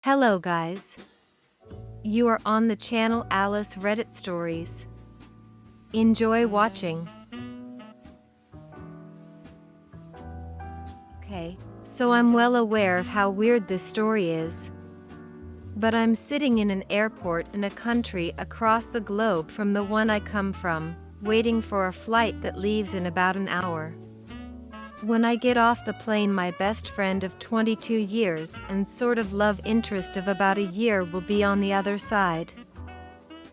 Hello guys. You are on the channel Alice Reddit Stories. Enjoy watching. Okay, so I'm well aware of how weird this story is. But I'm sitting in an airport in a country across the globe from the one I come from, waiting for a flight that leaves in about an hour. When I get off the plane, my best friend of 22 years and sort of love interest of about a year will be on the other side.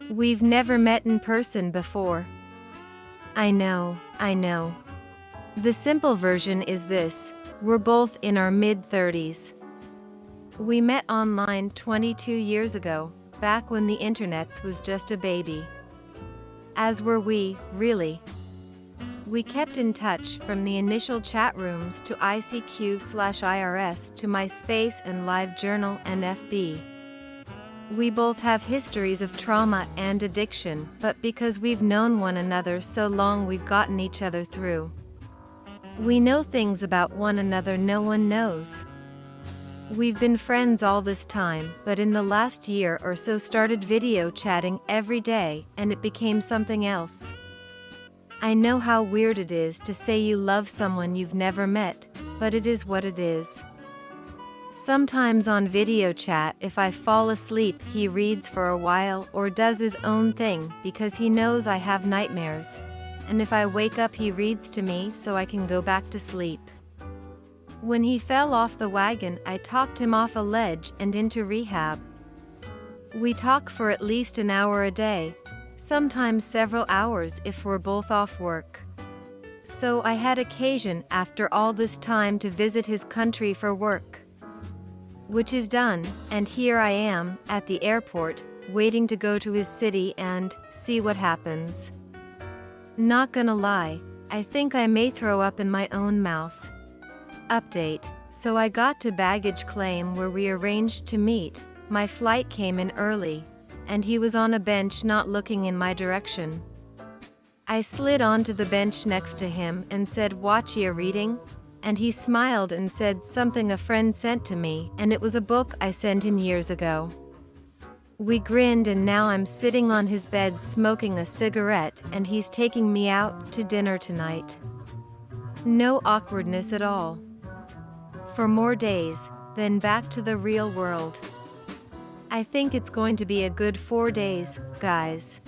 We've never met in person before. I know. The simple version is this: we're both in our mid-30s. We met online 22 years ago, back when the internets was just a baby. As were we, really. We kept in touch from the initial chat rooms to ICQ/IRS to MySpace and LiveJournal and FB. We both have histories of trauma and addiction, but because we've known one another so long, we've gotten each other through. We know things about one another no one knows. We've been friends all this time, but in the last year or so started video chatting every day, and it became something else. I know how weird it is to say you love someone you've never met, but it is what it is. Sometimes on video chat, if I fall asleep, he reads for a while or does his own thing because he knows I have nightmares. And if I wake up, he reads to me so I can go back to sleep. When he fell off the wagon, I talked him off a ledge and into rehab. We talk for at least an hour a day. Sometimes several hours if we're both off work. So I had occasion after all this time to visit his country for work. Which is done, and here I am, at the airport, waiting to go to his city and see what happens. Not gonna lie, I think I may throw up in my own mouth. Update: so I got to baggage claim where we arranged to meet. My flight came in early, and he was on a bench not looking in my direction. I slid onto the bench next to him and said, "Watch ya reading?" And he smiled and said something a friend sent to me, and it was a book I sent him years ago. We grinned, and now I'm sitting on his bed smoking a cigarette, and he's taking me out to dinner tonight. No awkwardness at all. For more days, then back to the real world. I think it's going to be a good 4 days, guys.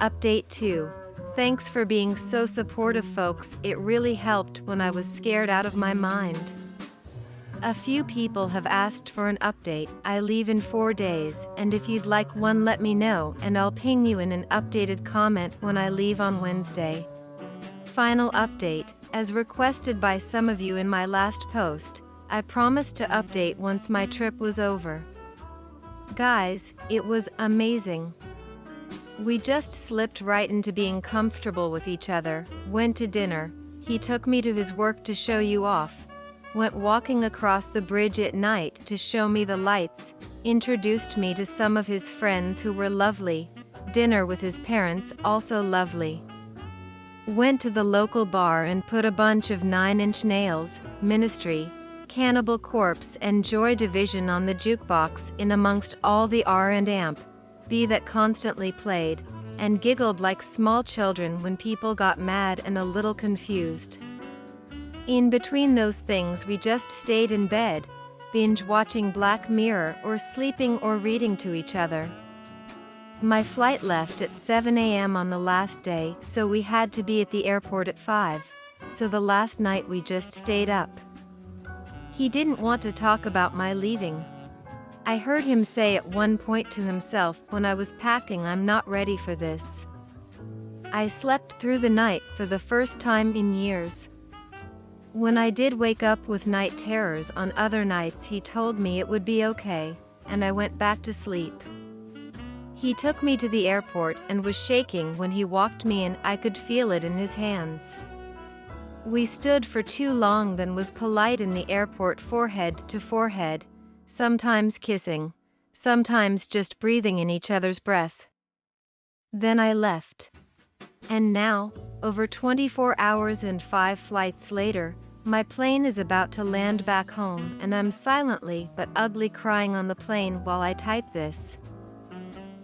Update 2. Thanks for being so supportive, folks. It really helped when I was scared out of my mind. A few people have asked for an update. I leave in 4 days, and if you'd like one, let me know, and I'll ping you in an updated comment when I leave on Wednesday. Final update: as requested by some of you in my last post, I promised to update once my trip was over. Guys, it was amazing. We just slipped right into being comfortable with each other, went to dinner, he took me to his work to show you off, went walking across the bridge at night to show me the lights, introduced me to some of his friends who were lovely, dinner with his parents, also lovely. Went to the local bar and put a bunch of 9 Inch Nails, Ministry, Cannibal Corpse and Joy Division on the jukebox in amongst all the R&B that constantly played, and giggled like small children when people got mad and a little confused. In between those things, we just stayed in bed, binge watching Black Mirror or sleeping or reading to each other. My flight left at 7 a.m. on the last day, so we had to be at the airport at 5, so the last night we just stayed up. He didn't want to talk about my leaving. I heard him say at one point to himself when I was packing, "I'm not ready for this." I slept through the night for the first time in years. When I did wake up with night terrors on other nights, he told me it would be okay, and I went back to sleep. He took me to the airport and was shaking when he walked me in. I could feel it in his hands. We stood for too long, then was polite in the airport, forehead to forehead, sometimes kissing, sometimes just breathing in each other's breath. Then I left. And now, over 24 hours and 5 flights later, My plane is about to land back home, and I'm silently but ugly crying on the plane while I type this.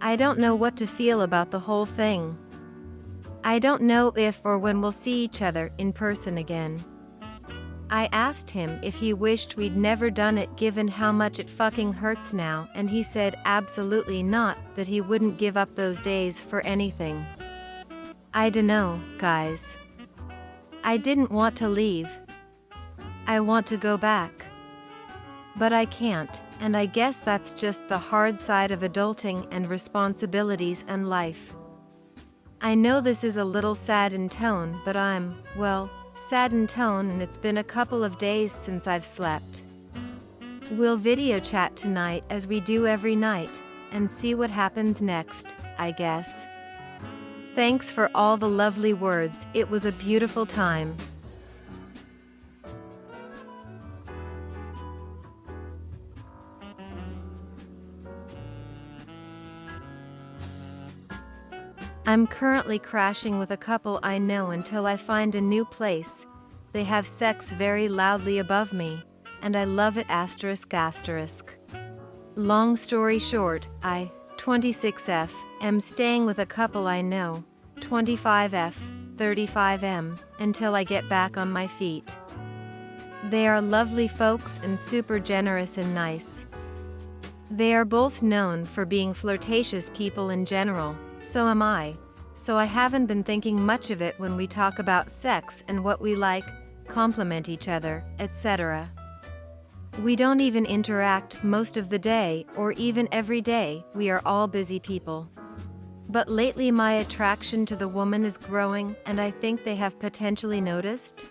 I don't know what to feel about the whole thing. I don't know if or when we'll see each other in person again. I asked him if he wished we'd never done it given how much it fucking hurts now, and he said absolutely not, that he wouldn't give up those days for anything. I dunno, guys. I didn't want to leave. I want to go back. But I can't, and I guess that's just the hard side of adulting and responsibilities and life. I know this is a little sad in tone, but I'm, well, sad in tone, and it's been a couple of days since I've slept. We'll video chat tonight as we do every night, and see what happens next, I guess. Thanks for all the lovely words, it was a beautiful time. I'm currently crashing with a couple I know until I find a new place. They have sex very loudly above me, and I love it ***. Long story short, I, 26F, am staying with a couple I know, 25F, 35M, until I get back on my feet. They are lovely folks and super generous and nice. They are both known for being flirtatious people in general. So am I, so I haven't been thinking much of it when we talk about sex and what we like, compliment each other, etc. We don't even interact most of the day or even every day, we are all busy people. But lately my attraction to the woman is growing, and I think they have potentially noticed.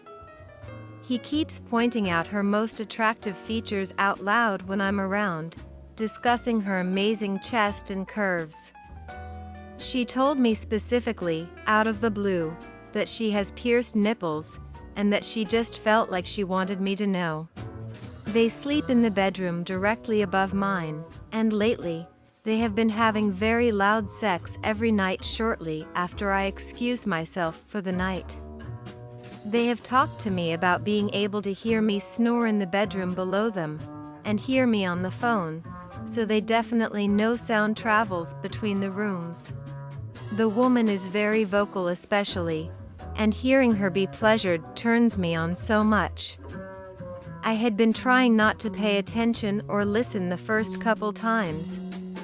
He keeps pointing out her most attractive features out loud when I'm around, discussing her amazing chest and curves. She told me specifically, out of the blue, that she has pierced nipples, and that she just felt like she wanted me to know. They sleep in the bedroom directly above mine, and lately, they have been having very loud sex every night shortly after I excuse myself for the night. They have talked to me about being able to hear me snore in the bedroom below them, and hear me on the phone, so they definitely know sound travels between the rooms. The woman is very vocal especially, and hearing her be pleasured turns me on so much. I had been trying not to pay attention or listen the first couple times,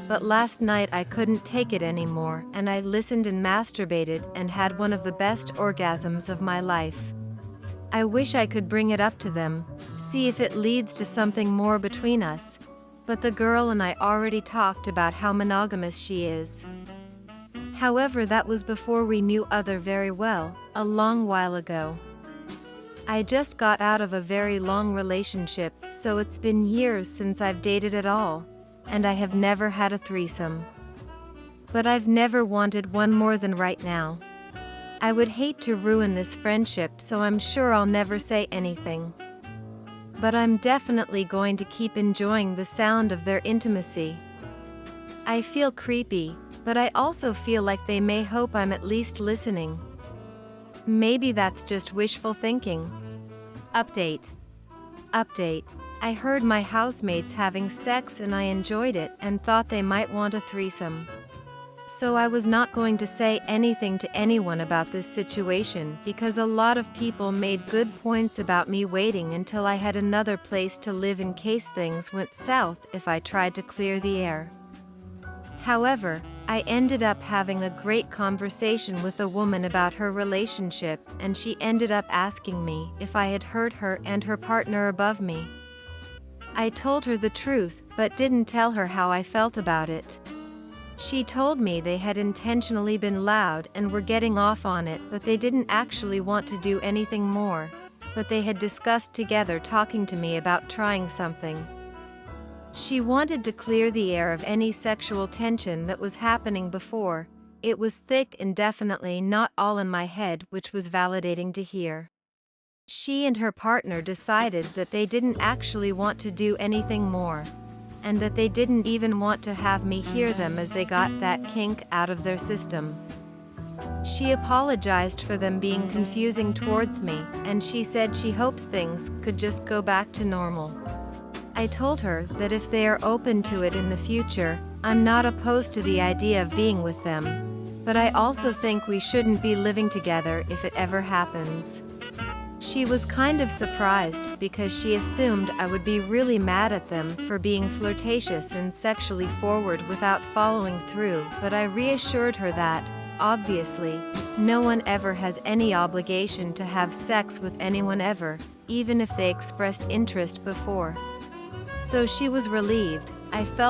but last night I couldn't take it anymore, and I listened and masturbated and had one of the best orgasms of my life. I wish I could bring it up to them, see if it leads to something more between us, but the girl and I already talked about how monogamous she is. However, that was before we knew other very well, a long while ago. I just got out of a very long relationship, so it's been years since I've dated at all, and I have never had a threesome. But I've never wanted one more than right now. I would hate to ruin this friendship, so I'm sure I'll never say anything. But I'm definitely going to keep enjoying the sound of their intimacy. I feel creepy, but I also feel like they may hope I'm at least listening. Maybe that's just wishful thinking. Update. I heard my housemates having sex and I enjoyed it and thought they might want a threesome. So I was not going to say anything to anyone about this situation because a lot of people made good points about me waiting until I had another place to live in case things went south if I tried to clear the air. However, I ended up having a great conversation with a woman about her relationship, and she ended up asking me if I had hurt her and her partner above me. I told her the truth, but didn't tell her how I felt about it. She told me they had intentionally been loud and were getting off on it, but they didn't actually want to do anything more, but they had discussed together talking to me about trying something. She wanted to clear the air of any sexual tension that was happening before. It was thick and definitely not all in my head, which was validating to hear. She and her partner decided that they didn't actually want to do anything more, and that they didn't even want to have me hear them as they got that kink out of their system. She apologized for them being confusing towards me, and she said she hopes things could just go back to normal. I told her that if they are open to it in the future, I'm not opposed to the idea of being with them, but I also think we shouldn't be living together if it ever happens. She was kind of surprised because she assumed I would be really mad at them for being flirtatious and sexually forward without following through, but I reassured her that, obviously, no one ever has any obligation to have sex with anyone ever, even if they expressed interest before. So she was relieved. I felt